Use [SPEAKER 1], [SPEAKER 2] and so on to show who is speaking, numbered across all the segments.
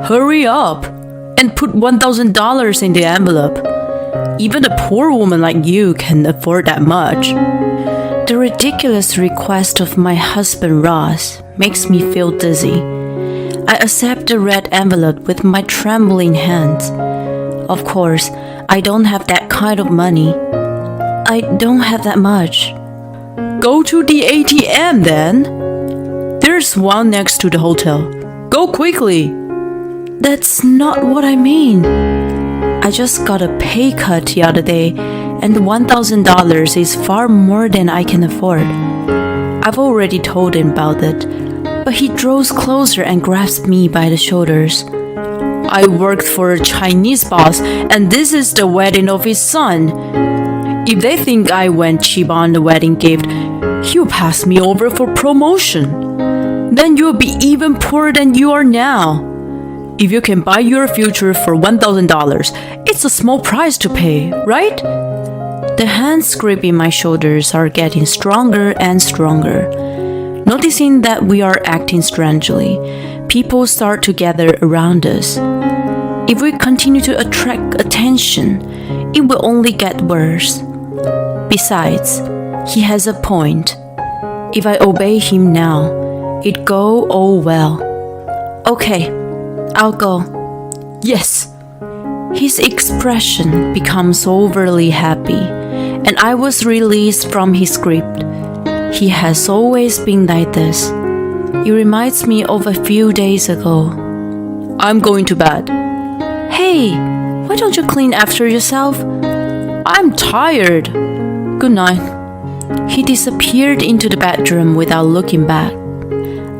[SPEAKER 1] Hurry up and put $1,000 in the envelope. Even a poor woman like you can afford that much. The ridiculous request of my husband Ross makes me feel dizzy. I accept the red envelope with my trembling hands. Of course, I don't have that kind of money. I don't have that much. Go to the ATM then. There's one next to the hotel. Go quickly. That's not what I mean. I just got a pay cut the other day, and $1,000 is far more than I can afford. I've already told him about it, but he draws closer and grabs me by the shoulders. I worked for a Chinese boss, and this is the wedding of his son. If they think I went cheap on the wedding gift, he'll pass me over for promotion. Then you'll be even poorer than you are now. If you can buy your future for $1,000, it's a small price to pay, right? The hands gripping my shoulders are getting stronger and stronger. Noticing that we are acting strangely, people start to gather around us. If we continue to attract attention, it will only get worse. Besides, he has a point. If I obey him now, it'd go all well. Okay, I'll go. Yes. His expression becomes overly happy, and I was released from his grip. He has always been like this. It reminds me of a few days ago. I'm going to bed. Hey, why don't you clean after yourself? I'm tired. Good night. He disappeared into the bedroom without looking back.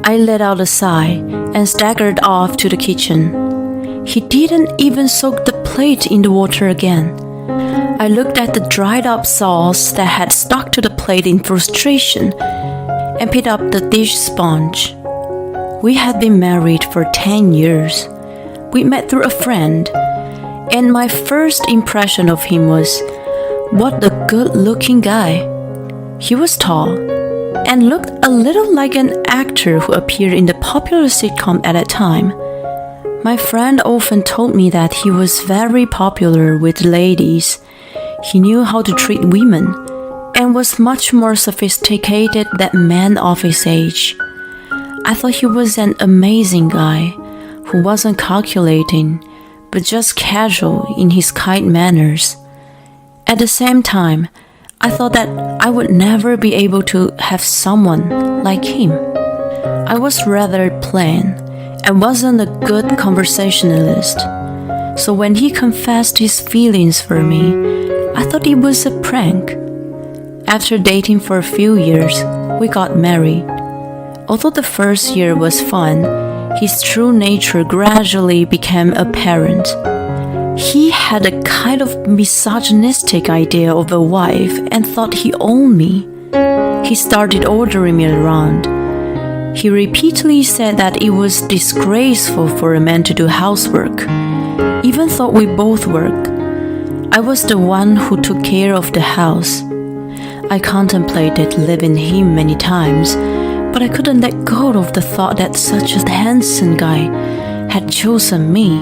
[SPEAKER 1] I let out a sigh and staggered off to the kitchen. He didn't even soak the plate in the water again. I looked at the dried up sauce that had stuck to the plate in frustration and picked up the dish sponge. We had been married for 10 years. We met through a friend, and my first impression of him was, what a good-looking guy. He was tall and looked a little like an actor who appeared in the popular sitcom at that time. My friend often told me that he was very popular with ladies. He knew how to treat women and was much more sophisticated than men of his age. I thought he was an amazing guy who wasn't calculating, but just casual in his kind manners. At the same time, I thought that I would never be able to have someone like him. I was rather plain and wasn't a good conversationalist. So when he confessed his feelings for me, I thought it was a prank. After dating for a few years, we got married. Although the first year was fun, his true nature gradually became apparent. He had a kind of misogynistic idea of a wife and thought he owned me. He started ordering me around. He repeatedly said that it was disgraceful for a man to do housework, even though we both worked. I was the one who took care of the house. I contemplated leaving him many times, but I couldn't let go of the thought that such a handsome guy had chosen me.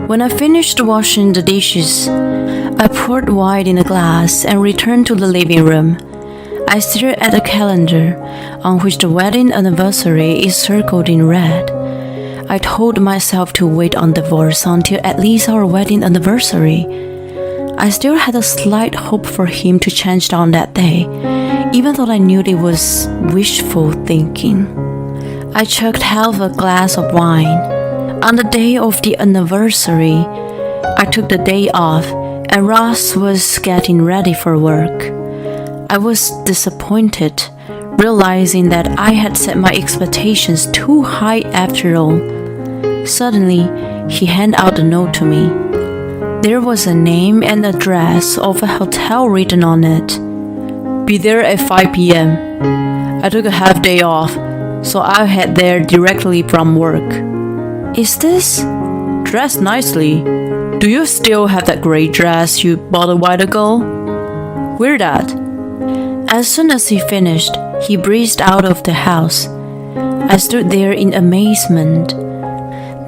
[SPEAKER 1] When I finished washing the dishes, I poured wine in a glass and returned to the living room. I stared at the calendar on which the wedding anniversary is circled in red. I told myself to wait on divorce until at least our wedding anniversary. I still had a slight hope for him to change on that day, even though I knew it was wishful thinking. I chugged half a glass of wine. On the day of the anniversary, I took the day off and Ross was getting ready for work. I was disappointed, realizing that I had set my expectations too high after all. Suddenly, he handed out a note to me. There was a name and address of a hotel written on it. Be there at 5 p.m. I took a half day off, so I'll head there directly from work. Is this? Dress nicely. Do you still have that gray dress you bought a while ago? Wear that. As soon as he finished, he breezed out of the house. I stood there in amazement.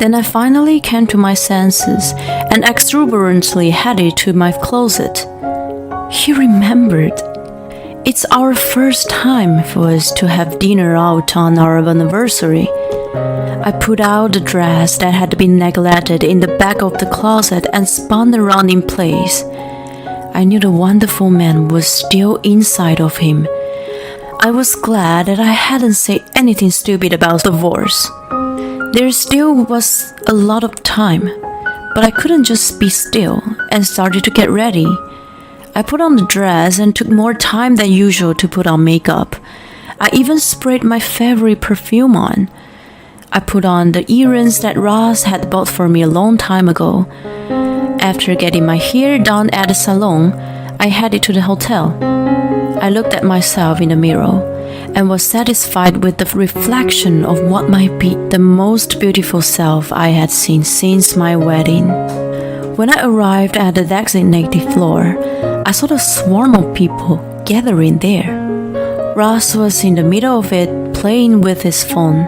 [SPEAKER 1] Then I finally came to my senses and exuberantly headed to my closet. He remembered. It's our first time for us to have dinner out on our anniversary. I put out the dress that had been neglected in the back of the closet and spun around in place. I knew the wonderful man was still inside of him. I was glad that I hadn't said anything stupid about divorce. There still was a lot of time, but I couldn't just be still and started to get ready. I put on the dress and took more time than usual to put on makeup. I even sprayed my favorite perfume on. I put on the earrings that Ross had bought for me a long time ago. After getting my hair done at the salon, I headed to the hotel. I looked at myself in the mirror and was satisfied with the reflection of what might be the most beautiful self I had seen since my wedding. When I arrived at the designated floor, I saw a swarm of people gathering there. Ross was in the middle of it, playing with his phone.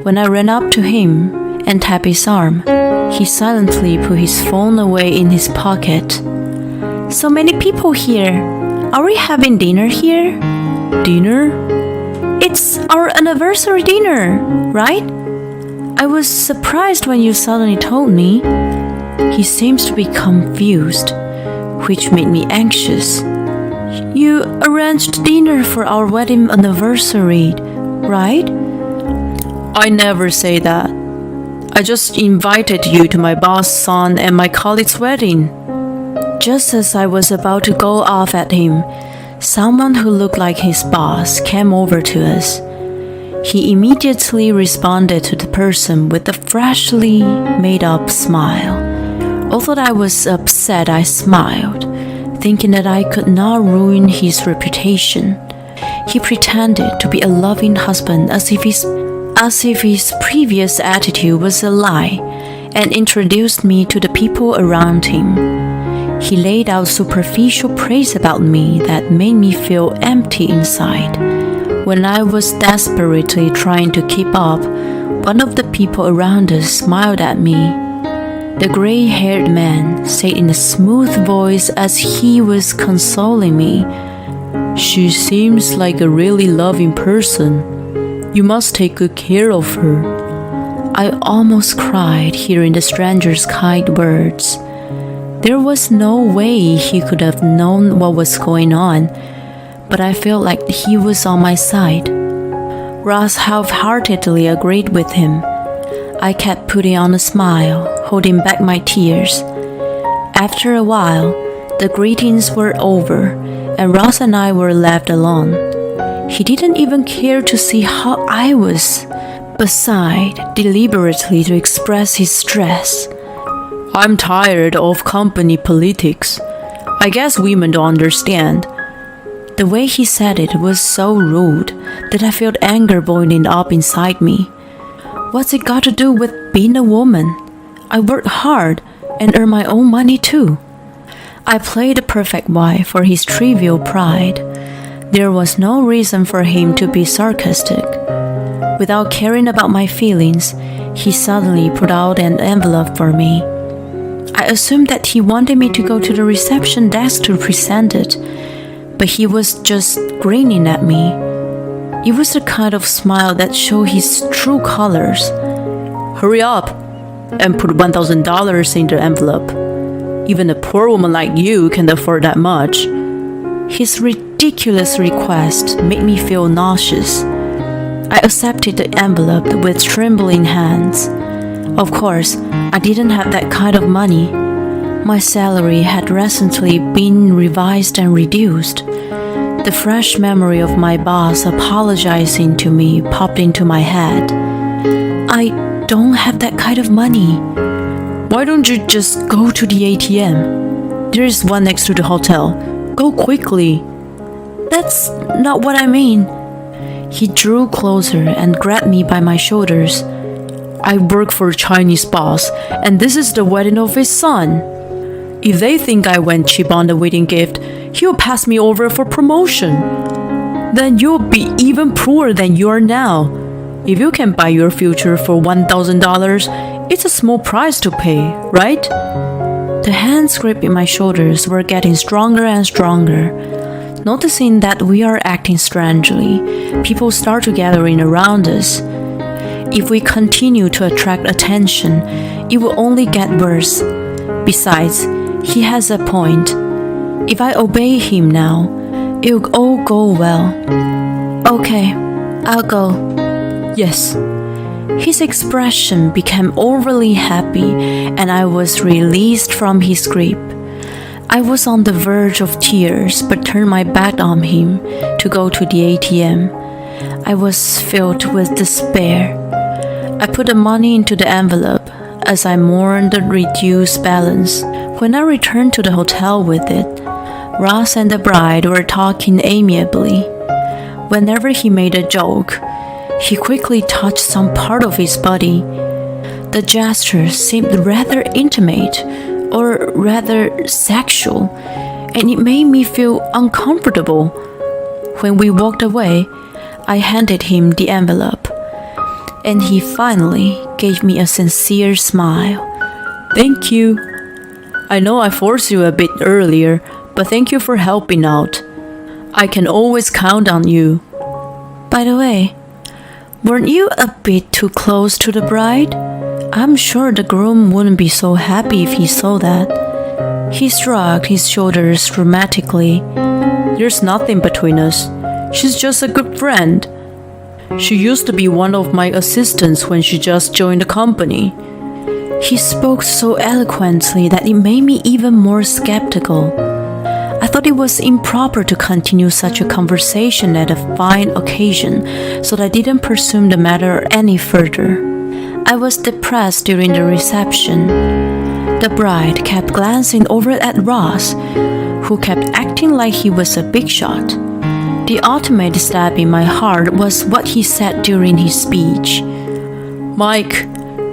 [SPEAKER 1] When I ran up to him and tapped his arm, he silently put his phone away in his pocket. So many people here. Are we having dinner here? Dinner? It's our anniversary dinner, right? I was surprised when you suddenly told me. He seems to be confused, which made me anxious. You arranged dinner for our wedding anniversary, right? I never say that. I just invited you to my boss' son and my colleague's wedding. Just as I was about to go off at him, someone who looked like his boss came over to us. He immediately responded to the person with a freshly made-up smile. Although I was upset, I smiled, thinking that I could not ruin his reputation. He pretended to be a loving husband as if his previous attitude was a lie, and introduced me to the people around him. He laid out superficial praise about me that made me feel empty inside. When I was desperately trying to keep up, one of the people around us smiled at me. The gray-haired man said in a smooth voice as he was consoling me, "She seems like a really loving person. You must take good care of her." I almost cried hearing the stranger's kind words. There was no way he could have known what was going on, but I felt like he was on my side. Ross half-heartedly agreed with him. I kept putting on a smile, holding back my tears. After a while, the greetings were over, and Ross and I were left alone. He didn't even care to see how I was, but sighed deliberately to express his stress. "I'm tired of company politics. I guess women don't understand." The way he said it was so rude that I felt anger boiling up inside me. What's it got to do with being a woman? I work hard and earn my own money too. I played the perfect wife for his trivial pride. There was no reason for him to be sarcastic. Without caring about my feelings, he suddenly put out an envelope for me. I assumed that he wanted me to go to the reception desk to present it, but he was just grinning at me. It was the kind of smile that showed his true colors. "Hurry up and put $1,000 in the envelope. Even a poor woman like you can afford that much." His ridiculous request made me feel nauseous. I accepted the envelope with trembling hands. Of course, I didn't have that kind of money. My salary had recently been revised and reduced. The fresh memory of my boss apologizing to me popped into my head. "I don't have that kind of money." "Why don't you just go to the ATM? There is one next to the hotel. Go quickly." "That's not what I mean." He drew closer and grabbed me by my shoulders. "I work for a Chinese boss, and this is the wedding of his son. If they think I went cheap on the wedding gift, he'll pass me over for promotion. Then you'll be even poorer than you are now. If you can buy your future for $1,000, It's a small price to pay, right? The hands gripping my shoulders were getting stronger and stronger. Noticing that we are acting strangely, people start to gather in around us. If we continue to attract attention, it will only get worse. Besides, he has a point. If I obey him now, it'll all go well. Okay, I'll go. Yes. His expression became overly happy, and I was released from his grip. I was on the verge of tears, but turned my back on him to go to the ATM. I was filled with despair. I put the money into the envelope as I mourned the reduced balance. When I returned to the hotel with it, Ross and the bride were talking amiably. Whenever he made a joke, he quickly touched some part of his body. The gesture seemed rather intimate, or rather sexual, and it made me feel uncomfortable. When we walked away, I handed him the envelope, and he finally gave me a sincere smile. Thank you. I know I forced you a bit earlier, but thank you for helping out. I can always count on you. By the way, weren't you a bit too close to the bride? I'm sure the groom wouldn't be so happy if he saw that. He shrugged his shoulders dramatically. There's nothing between us. She's just a good friend. She used to be one of my assistants when she just joined the company. He spoke so eloquently that it made me even more skeptical. I thought it was improper to continue such a conversation at a fine occasion, so I didn't pursue the matter any further. I was depressed during the reception. The bride kept glancing over at Ross, who kept acting like he was a big shot. The ultimate stab in my heart was what he said during his speech. Mike,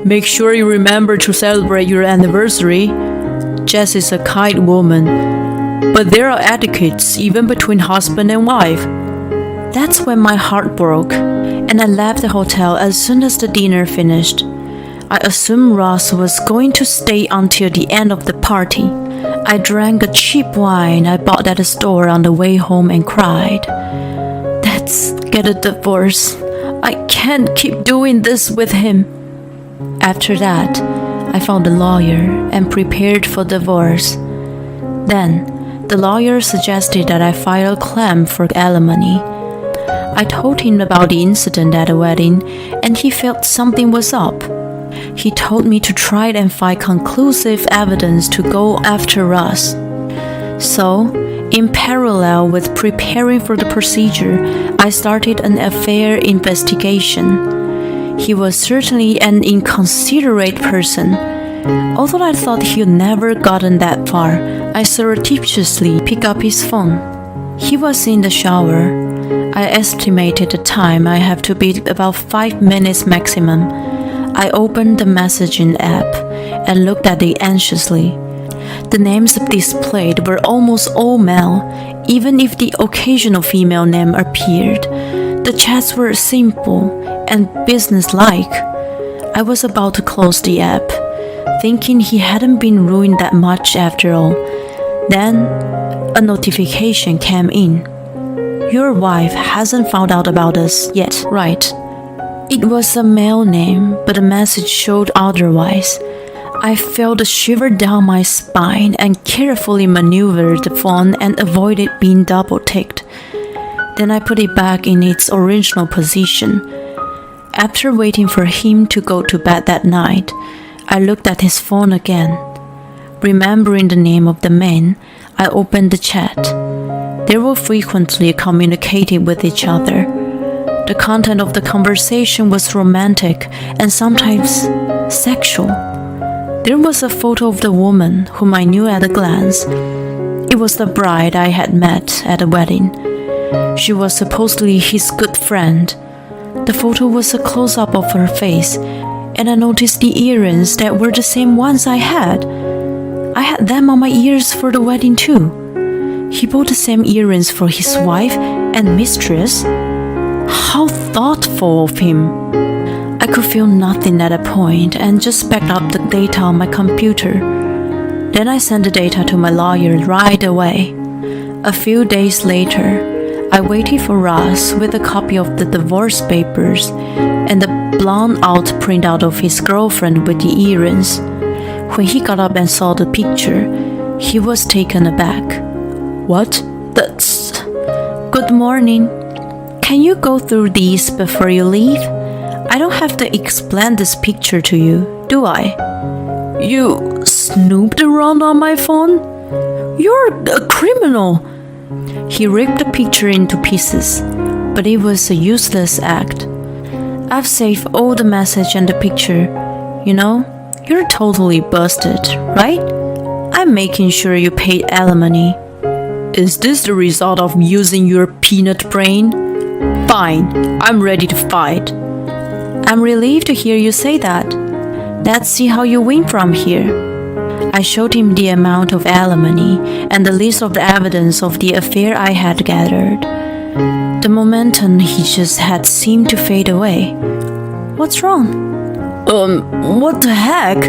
[SPEAKER 1] make sure you remember to celebrate your anniversary. Jess is a kind woman. But there are etiquettes even between husband and wife. That's when my heart broke, and I left the hotel as soon as the dinner finished. I assumed Ross was going to stay until the end of the party. I drank a cheap wine I bought at a store on the way home and cried. Let's get a divorce. I can't keep doing this with him. After that, I found a lawyer and prepared for divorce. Then, the lawyer suggested that I file a claim for alimony. I told him about the incident at the wedding, and he felt something was up. He told me to try and find conclusive evidence to go after Ross. So, in parallel with preparing for the procedure, I started an affair investigation. He was certainly an inconsiderate person. Although I thought he'd never gotten that far, I surreptitiously picked up his phone. He was in the shower. I estimated the time I have to be about 5 minutes maximum. I opened the messaging app and looked at it anxiously. The names displayed were almost all male, even if the occasional female name appeared. The chats were simple and businesslike. I was about to close the app, thinking he hadn't been ruined that much after all. Then, a notification came in. Your wife hasn't found out about us yet, right? It was a male name, but the message showed otherwise. I felt a shiver down my spine and carefully maneuvered the phone and avoided being double-ticked. Then I put it back in its original position. After waiting for him to go to bed that night, I looked at his phone again. Remembering the name of the man, I opened the chat. They were frequently communicating with each other. The content of the conversation was romantic and sometimes sexual. There was a photo of the woman whom I knew at a glance. It was the bride I had met at the wedding. She was supposedly his good friend. The photo was a close-up of her face, and I noticed the earrings that were the same ones I had. I had them on my ears for the wedding too. He bought the same earrings for his wife and mistress. How thoughtful of him. I could feel nothing at that point and just backed up the data on my computer. Then I sent the data to my lawyer right away. A few days later, I waited for Ross with a copy of the divorce papers and the blown-out printout of his girlfriend with the earrings. When he got up and saw the picture, he was taken aback. "What? That's... Good morning. Can you go through these before you leave? I don't have to explain this picture to you, do I?" "You snooped around on my phone? You're a criminal!" He ripped the picture into pieces, but it was a useless act. "I've saved all the message and the picture. You know, you're totally busted, right? I'm making sure you paid alimony." "Is this the result of using your peanut brain? Fine, I'm ready to fight." "I'm relieved to hear you say that. Let's see how you win from here." I showed him the amount of alimony and the list of the evidence of the affair I had gathered. The momentum he just had seemed to fade away. "What's wrong?" What the heck?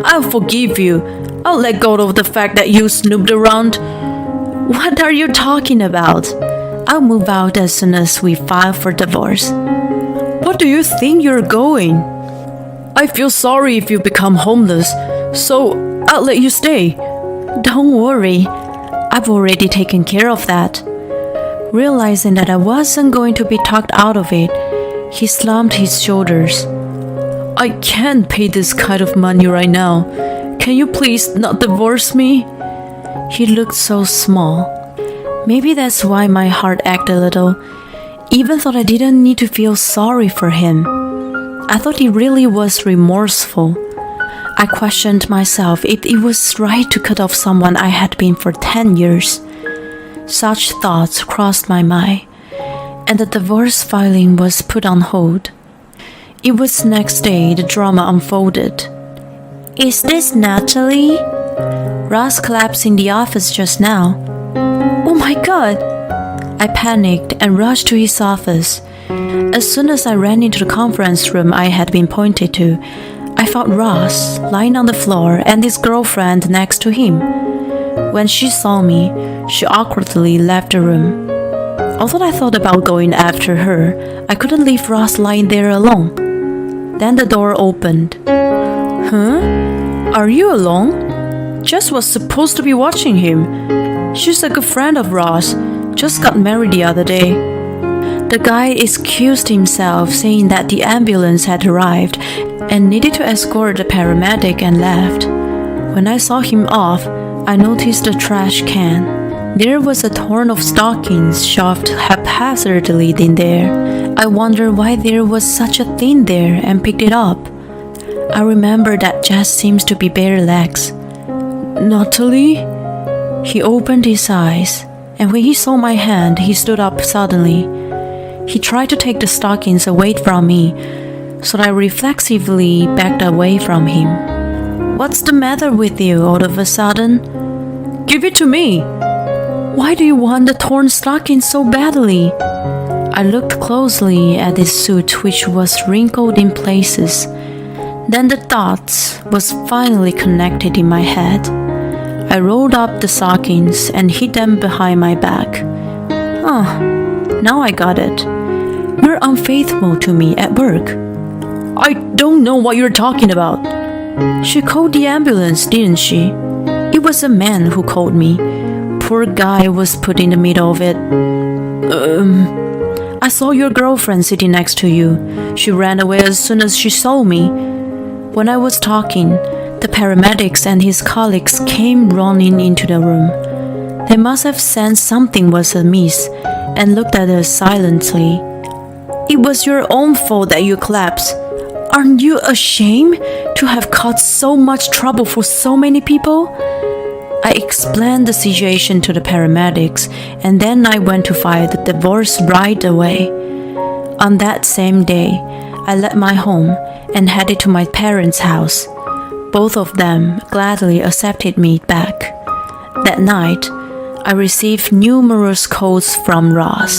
[SPEAKER 1] I'll forgive you. I'll let go of the fact that you snooped around." "What are you talking about? I'll move out as soon as we file for divorce." "What do you think you're going?" "I feel sorry if you become homeless, so I'll let you stay." "Don't worry, I've already taken care of that." Realizing that I wasn't going to be talked out of it, he slumped his shoulders. "I can't pay this kind of money right now. Can you please not divorce me?" He looked so small. Maybe that's why my heart ached a little, even though I didn't need to feel sorry for him. I thought he really was remorseful. I questioned myself if it was right to cut off someone I had been for 10 years. Such thoughts crossed my mind, and the divorce filing was put on hold. It was the next day the drama unfolded. "Is this Natalie?" Ross collapsed in the office just now. "Oh my God!" I panicked and rushed to his office. As soon as I ran into the conference room I had been pointed to, I found Ross lying on the floor and his girlfriend next to him. When she saw me, she awkwardly left the room. Although I thought about going after her, I couldn't leave Ross lying there alone. Then the door opened. "Huh? Are you alone?" Jess was supposed to be watching him. She's a good friend of Ross, just got married the other day. The guy excused himself, saying that the ambulance had arrived and needed to escort the paramedic, and left. When I saw him off, I noticed the trash can. There was a torn of stockings shoved haphazardly in there. I wondered why there was such a thing there and picked it up. I remember that Jess seems to be bare legs. "Natalie?" He opened his eyes, and when he saw my hand, he stood up suddenly. He tried to take the stockings away from me, so I reflexively backed away from him. "What's the matter with you all of a sudden?" "Give it to me!" "Why do you want the torn stockings so badly?" I looked closely at his suit, which was wrinkled in places. Then the dots was finally connected in my head. I rolled up the stockings and hid them behind my back. "Oh, now I got it. You're unfaithful to me at work." "I don't know what you're talking about." "She called the ambulance, didn't she?" "It was a man who called me. Poor guy was put in the middle of it." "I saw your girlfriend sitting next to you. She ran away as soon as she saw me." When I was talking, the paramedics and his colleagues came running into the room. They must have sensed something was amiss and looked at us silently. "It was your own fault that you collapsed. Aren't you ashamed to have caused so much trouble for so many people?" I explained the situation to the paramedics, and then I went to file the divorce right away. On that same day, I left my home and headed to my parents' house. Both of them gladly accepted me back. That night, I received numerous calls from Ross.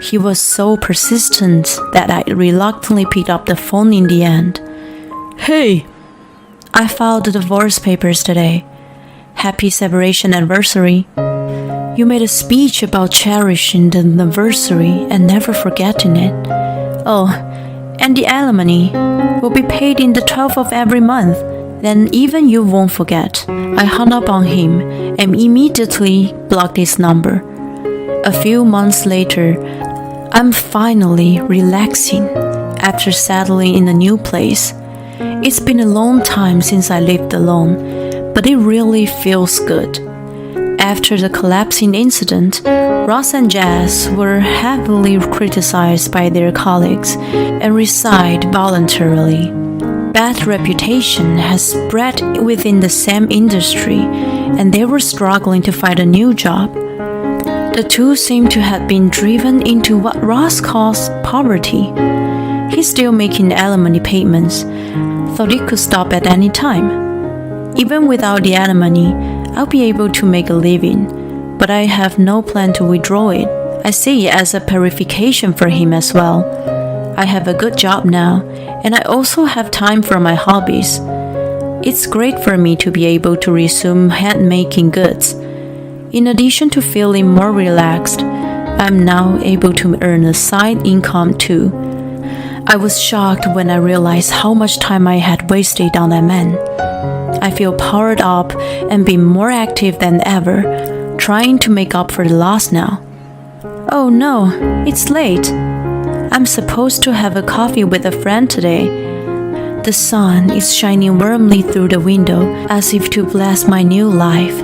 [SPEAKER 1] He was so persistent that I reluctantly picked up the phone in the end. Hey, I filed the divorce papers today. Happy separation anniversary. You made a speech about cherishing the anniversary and never forgetting it. Oh, and the alimony will be paid in the 12th of every month. Then even you won't forget. I hung up on him and immediately blocked his number. A few months later, I'm finally relaxing after settling in a new place. It's been a long time since I lived alone, but it really feels good. After the collapsing incident, Ross and Jazz were heavily criticized by their colleagues and resigned voluntarily. Bad reputation has spread within the same industry, and they were struggling to find a new job. The two seem to have been driven into what Ross calls poverty. He's still making alimony payments, thought it could stop at any time. Even without the alimony, I'll be able to make a living, but I have no plan to withdraw it. I see it as a purification for him as well. I have a good job now, and I also have time for my hobbies. It's great for me to be able to resume hand-making goods. In addition to feeling more relaxed, I'm now able to earn a side income too. I was shocked when I realized how much time I had wasted on that man. I feel powered up and being more active than ever, trying to make up for the loss now. Oh no, it's late. I'm supposed to have a coffee with a friend today. The sun is shining warmly through the window as if to bless my new life.